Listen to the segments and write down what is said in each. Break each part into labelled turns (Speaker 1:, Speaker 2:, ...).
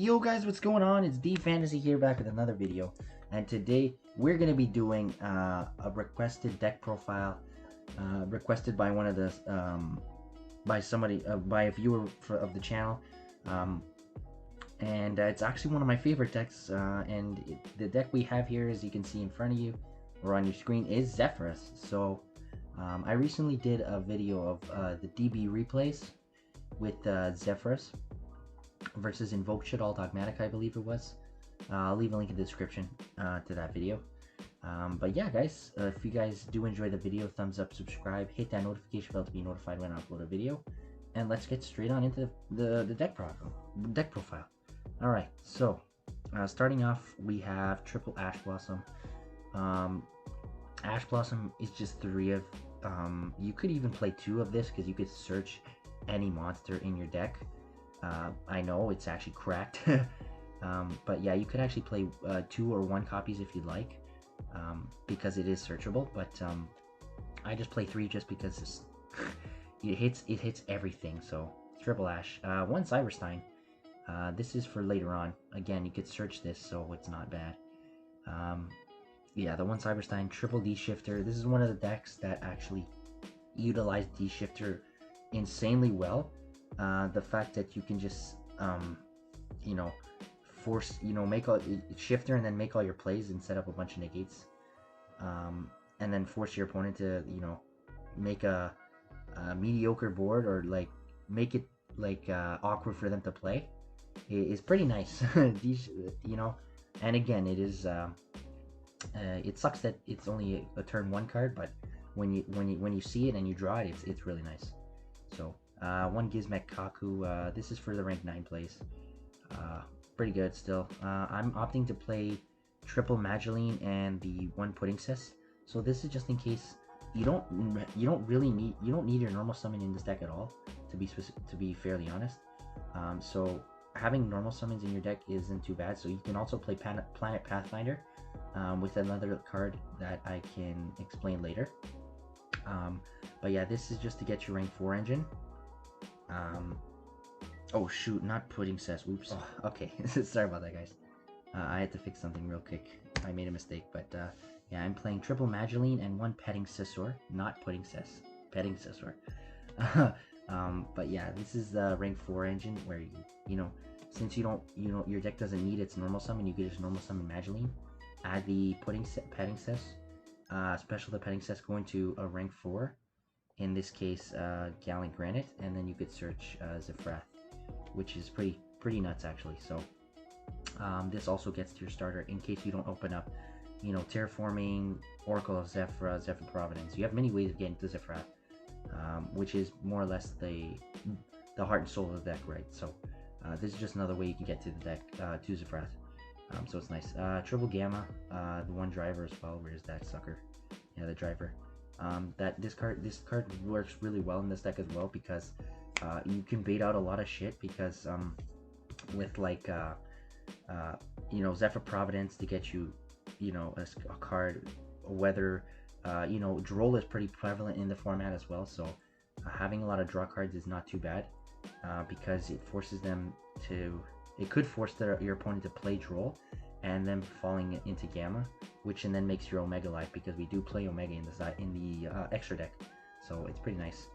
Speaker 1: Yo guys, what's going on? It's D Fantasy here, back with another video, and today we're gonna be doing a requested deck profile, requested by one of the by somebody by a viewer of the channel, and it's actually one of my favorite decks. The deck we have here, as you can see in front of you or on your screen, is Zefra. So I recently did a video of the DB replays with Zefra versus Invoke Shaddoll Dogmatic, I believe it was. I'll leave a link in the description to that video. But yeah, guys, if you guys do enjoy the video, thumbs up, subscribe, hit that notification bell to be notified when I upload a video, and let's get straight on into the deck profile. All right, so starting off, we have triple Ash Blossom. Ash Blossom is just 3 of. You could even play 2 of this because you could search any monster in your deck. I know it's actually cracked, but yeah, you could actually play 2 or 1 copies if you'd like, because it is searchable. But I just play 3 just because it hits everything. So triple Ash, 1 Cyberstein. This is for later on. Again, you could search this, so it's not bad. Yeah, the 1 Cyberstein, triple D Shifter. This is one of the decks that actually utilize D Shifter insanely well. The fact that you can just force, make a shifter and then make all your plays and set up a bunch of negates, and then force your opponent to make a mediocre board, or like make it like awkward for them to play, is pretty nice. These, and again, it is it sucks that it's only a turn 1 card, but when you see it and you draw it, it's really nice. So 1 Gizmek Kaku, this is for the rank 9 plays. Pretty good still. I'm opting to play triple Magdalene and the 1 Pudding Sis. So this is just in case you don't need your normal summon in this deck at all, to be fairly honest. So having normal summons in your deck isn't too bad. So you can also play Planet Pathfinder with another card that I can explain later. But yeah, this is just to get your rank 4 engine. Oh shoot, not Pudding Cess. Oops. Oh, okay. Sorry about that, guys. I had to fix something real quick. I made a mistake, but yeah, I'm playing triple Magdalene and 1 Petting Scissor, not Pudding Cess. Petting Scissor. But yeah, this is the rank 4 engine where since your deck doesn't need its normal summon, you can just normal summon Magdalene, add the Petting Cess, special the Petting Cess, go into a rank 4. In this case, Gallant Granite, and then you could search Zefra, which is pretty nuts actually. So this also gets to your starter in case you don't open up, Terraforming, Oracle of Zefra, Zefra Providence. You have many ways of getting to Zefra, which is more or less the heart and soul of the deck, right? So this is just another way you can get to the deck, to Zefra. So it's nice. Triple Gamma, the 1 driver as well. Where's that sucker? Yeah, the driver. This card works really well in this deck as well, because you can bait out a lot of shit, because with like Zefra Providence to get you a card, whether Droll is pretty prevalent in the format as well, so having a lot of draw cards is not too bad, because it forces them to, it could force your opponent to play Droll and then falling into Gamma, which and then makes your Omega life, because we do play Omega in the extra deck, so it's pretty nice.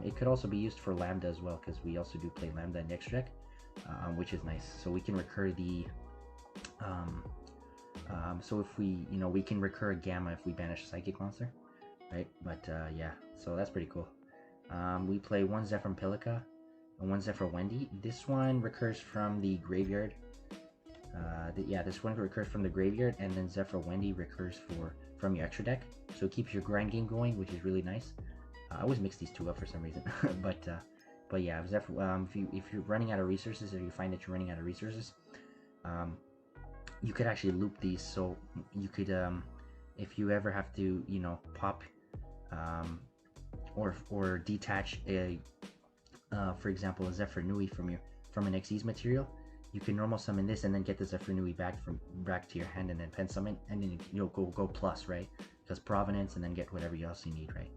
Speaker 1: It could also be used for Lambda as well, because we also do play Lambda in the extra deck, which is nice. So we can recur the so if we can recur a Gamma if we banish a Psychic monster, right? But yeah, so that's pretty cool. We play 1 Zephyr Pilica and 1 Zephyr Wendy. This one recurs from the graveyard. Yeah, this one recurs from the graveyard, and then Zephyr Wendy recurs from your extra deck, so it keeps your grind game going, which is really nice. I always mix these 2 up for some reason. but yeah, Zephyr, if you're running out of resources, or you find that you're running out of resources, you could actually loop these. So you could, if you ever have to pop or detach a for example a Zephyr Nui from an Xyz material, you can normal summon this and then get the Zephyr Nui back to your hand, and then pen summon, and then go plus, right? Because Provenance, and then get whatever else you need, right?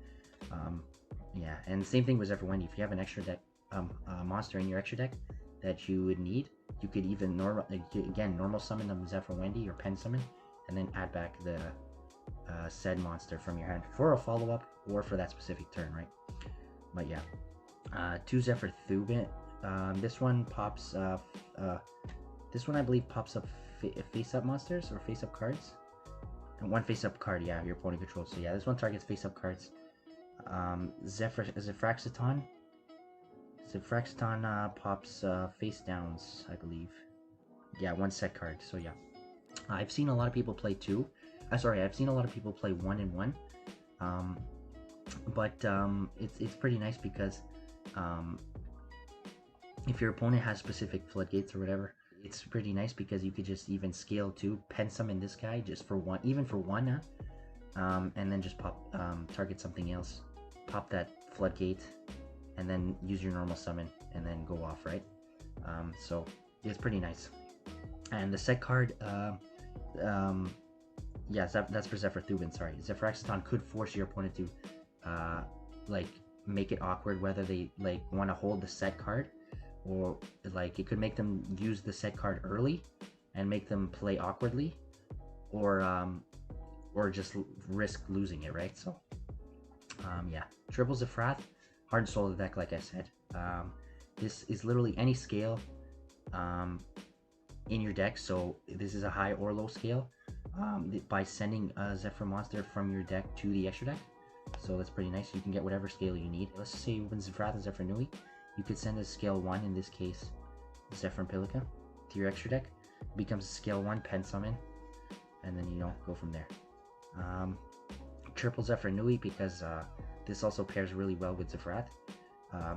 Speaker 1: Yeah, and same thing with Zephyr Wendy. If you have an extra deck monster in your extra deck, that you would need. You could even normal summon them Zefra Wendy or pen summon, and then add back the said monster from your hand for a follow-up or for that specific turn, right? But yeah, 2 Zephyr Thubin. This one pops. This one I believe pops up face-up monsters or face-up cards. And 1 face-up card, yeah, your opponent controls. So yeah, this one targets face-up cards. Zefraxiton. Zefraxiton pops face downs, I believe. Yeah, 1 set card. So yeah, I've seen a lot of people play 2. Sorry, I've seen a lot of people play 1 and 1. But it's pretty nice because if your opponent has specific floodgates or whatever, it's pretty nice because you could just even scale to pen summon this guy just for 1, even for 1, and then just pop target something else, pop that floodgate, and then use your normal summon and then go off, right? So it's pretty nice. And the set card, yeah, that's for Zephyr Thubin, sorry. Zefraxiton could force your opponent to like make it awkward whether they like want to hold the set card, or like it could make them use the set card early and make them play awkwardly, or just risk losing it, right? So yeah, triple Zefrath, hard and soul deck, like I said. This is literally any scale in your deck, so this is a high or low scale, by sending a Zephyr monster from your deck to the extra deck. So that's pretty nice. You can get whatever scale you need. Let's say when Zefrath and Zephyr Nui, you could send a scale 1, in this case Zephyr and Pilica, to your extra deck. It becomes a scale 1 pen summon, and then go from there. Triple Zephyr Nui, because this also pairs really well with Zefrath,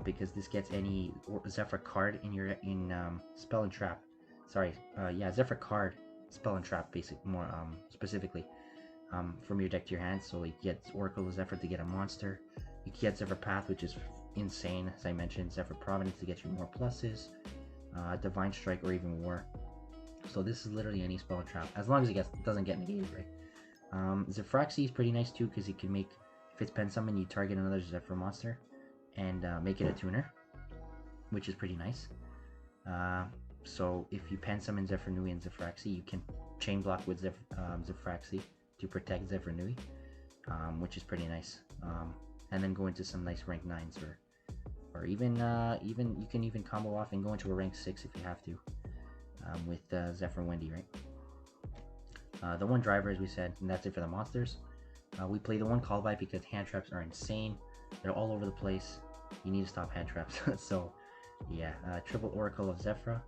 Speaker 1: because this gets any Zephyr card in Spell and Trap. Sorry, yeah, Zephyr card, Spell and Trap, more specifically, from your deck to your hand. So it gets Oracle of Zephyr to get a monster. You can get Zephyr Path, which is insane, as I mentioned. Zephyr Providence to get you more pluses. Divine Strike, or even War. So this is literally any Spell and Trap, as long as it doesn't get negated, right? Zefraxi is pretty nice too, because you can make, if it's pen summon, you target another Zephyr monster and make it a tuner, which is pretty nice. So if you pen summon Zephyr Nui and Zefraxi, you can chain block with Zefraxi to protect Zephyr Nui, which is pretty nice. And then go into some nice rank 9s, or even you can even combo off and go into a rank 6 if you have to, with Zephyr Wendy, right? The 1 driver, as we said, and that's it for the monsters. We play the 1 call by because hand traps are insane. They're all over the place. You need to stop hand traps. So yeah, triple Oracle of Zefra.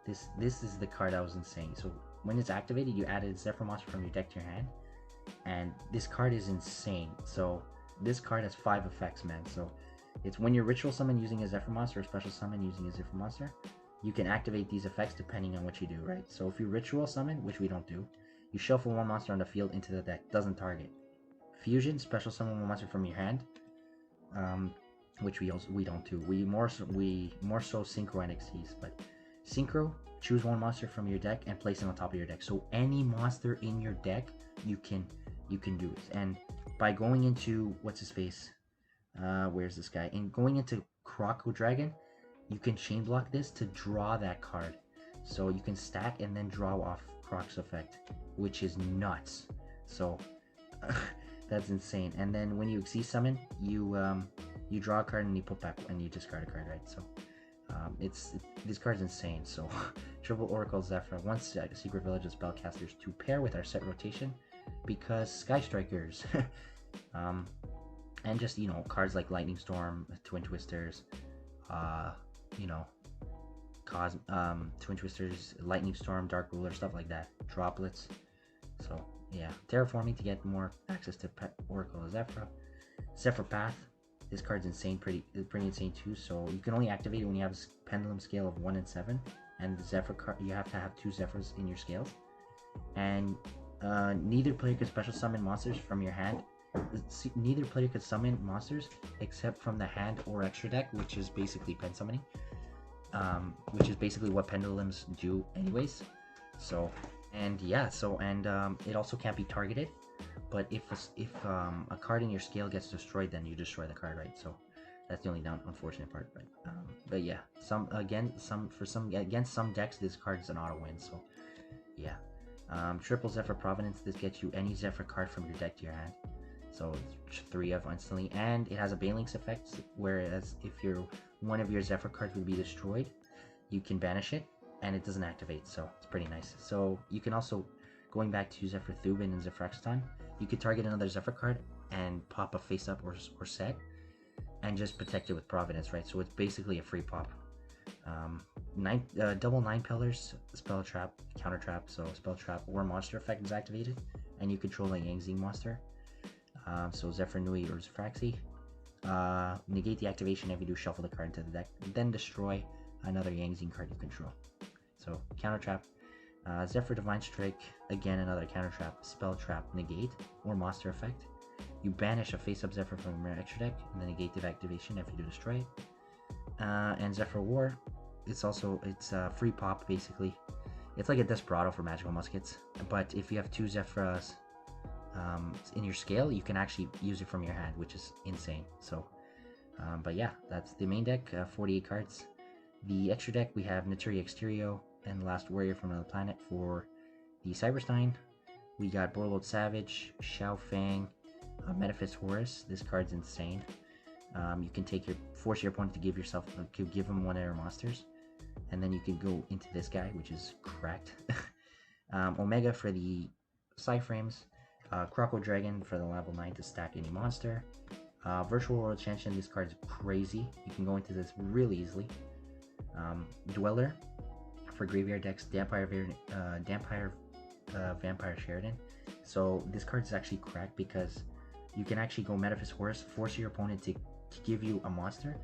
Speaker 1: This is the card that was insane. So when it's activated, you add a Zephyr monster from your deck to your hand, and this card is insane. So this card has 5 effects, man. So it's when you ritual summon using a Zephyr monster, or special summon using a Zephyr monster, you can activate these effects depending on what you do, right? So if you ritual summon, which we don't do, you shuffle 1 monster on the field into the deck, doesn't target. Fusion, special summon 1 monster from your hand, which we don't do. We more so synchro NXTs, but synchro, choose 1 monster from your deck and place it on top of your deck. So any monster in your deck, you can do it. And by going into what's his face, where's this guy? And going into Croco Dragon, you can chain block this to draw that card. So you can stack and then draw off Croc's effect, which is nuts. So that's insane. And then when you Xyz summon, you draw a card and you put back and you discard a card, right? So this card's insane. So triple Oracle Zefra, 1 Secret Village of Spellcasters to pair with our set rotation, because Sky Strikers, and just cards like Lightning Storm, Twin Twisters, Twin Twisters, Lightning Storm, Dark Ruler, stuff like that, droplets. So yeah, terraforming to get more access to Oracle of Zefra. Zephyr Path, this card's insane, pretty insane too. So you can only activate it when you have a pendulum scale of 1 and 7, and the Zephyr card, you have to have 2 Zephyrs in your scales, and neither player can special summon monsters from your hand. Neither player could summon monsters except from the hand or extra deck, which is basically pen summoning, which is basically what pendulums do anyways. So it also can't be targeted, but if a card in your scale gets destroyed, then you destroy the card, right? So That's the only unfortunate part. But yeah, against some decks, this card is an auto win. So yeah. Triple Zefra Providence. This gets you any Zefra card from your deck to your hand. So it's 3 of instantly, and it has a Banelinks effect. Whereas if one of your Zefra cards would be destroyed, you can banish it, and it doesn't activate. So it's pretty nice. So you can also, going back to Zefra Thubin and Zefraxton, you could target another Zefra card and pop a face up or set, and just protect it with Providence, right? So it's basically a free pop. Double 9 pillars, spell trap, counter trap. So spell trap or monster effect is activated, and you control a Yangzing monster. So Zefra Nui or Zefraxi. Negate the activation if you do shuffle the card into the deck, then destroy another Yangzing card you control. So counter trap. Zefra Divine Strike, again another counter trap, spell trap, negate, or monster effect. You banish a face-up Zefra from your extra deck, and then negate the activation if you do destroy it. And Zefra War, it's a free pop basically. It's like a Desperado for magical muskets, but if you have 2 Zefras in your scale, you can actually use it from your hand, which is insane. So, but yeah, that's the main deck, 48 cards. The extra deck, we have Naturi Exterio and Last Warrior from Another Planet for the Cyberstein. We got Borlord Savage, Xiao Fang, Metaphys Horus. This card's insane. You can force your opponent to give him one of their monsters, and then you can go into this guy, which is cracked. Omega for the Psyframes, Croco Dragon for the level 9 to stack any monster. Virtual World Extension, this card's crazy. You can go into this really easily. Dweller for graveyard decks, Vampire Sheridan. So this card is actually cracked because you can actually go Metaphys Horus, force your opponent to give you a monster,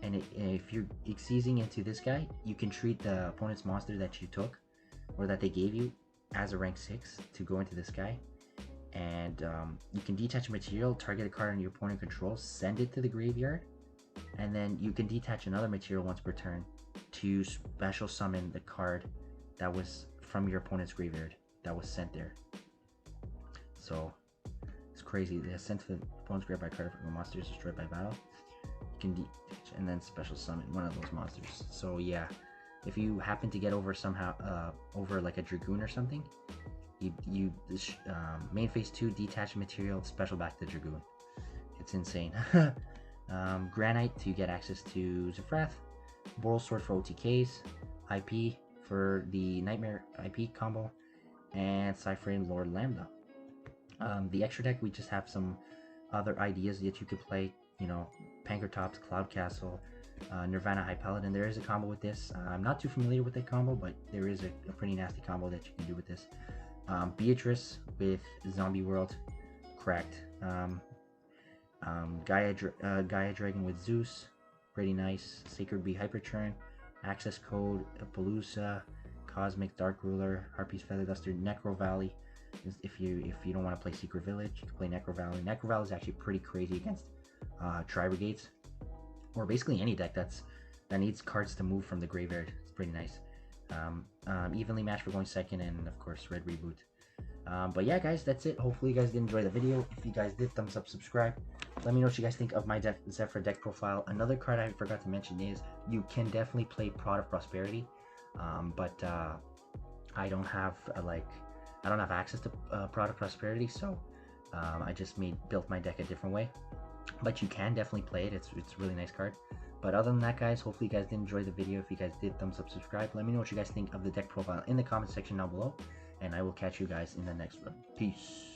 Speaker 1: and if you're seizing into this guy, you can treat the opponent's monster that you took or that they gave you as a rank 6 to go into this guy. And you can detach material, target a card on your opponent controls, send it to the graveyard, and then you can detach another material once per turn to special summon the card that was from your opponent's graveyard that was sent there. So it's crazy. They sent to the opponent's graveyard by card from the monster is destroyed by battle. You can detach and then special summon one of those monsters. So yeah, if you happen to get over somehow over like a Dragoon or something, you main phase 2, detach material, special back to Dragoon. It's insane. Granite to get access to Zefrath, Boral Sword for OTKs, IP for the Nightmare IP combo, and Cypher Lord Lambda. The extra deck, we just have some other ideas that you could play, you know, Pankratops, Cloud Castle, Nirvana High Paladin. There is a combo with this. I'm not too familiar with that combo, but there is a pretty nasty combo that you can do with this. Beatrice with Zombie World, cracked. Gaia Dragon with Zeus, pretty nice. Sacred Bee Hyperturn, Access Code, Palooza, Cosmic Dark Ruler, Harpy's Feather Duster, Necro Valley. If you don't want to play Secret Village, you can play Necro Valley. Necro Valley is actually pretty crazy against Tri Brigades, or basically any deck that needs cards to move from the graveyard. It's pretty nice. Evenly matched for going second, and of course Red Reboot. But yeah, guys, that's it. Hopefully you guys did enjoy the video. If you guys did, thumbs up, subscribe. Let me know what you guys think of my Zefra deck profile. Another card I forgot to mention is you can definitely play Prod of Prosperity, but I don't have access to Prod of Prosperity, so I just built my deck a different way. But you can definitely play it. It's a really nice card. But other than that, guys, hopefully you guys did enjoy the video. If you guys did, thumbs up, subscribe. Let me know what you guys think of the deck profile in the comment section down below, and I will catch you guys in the next one. Peace.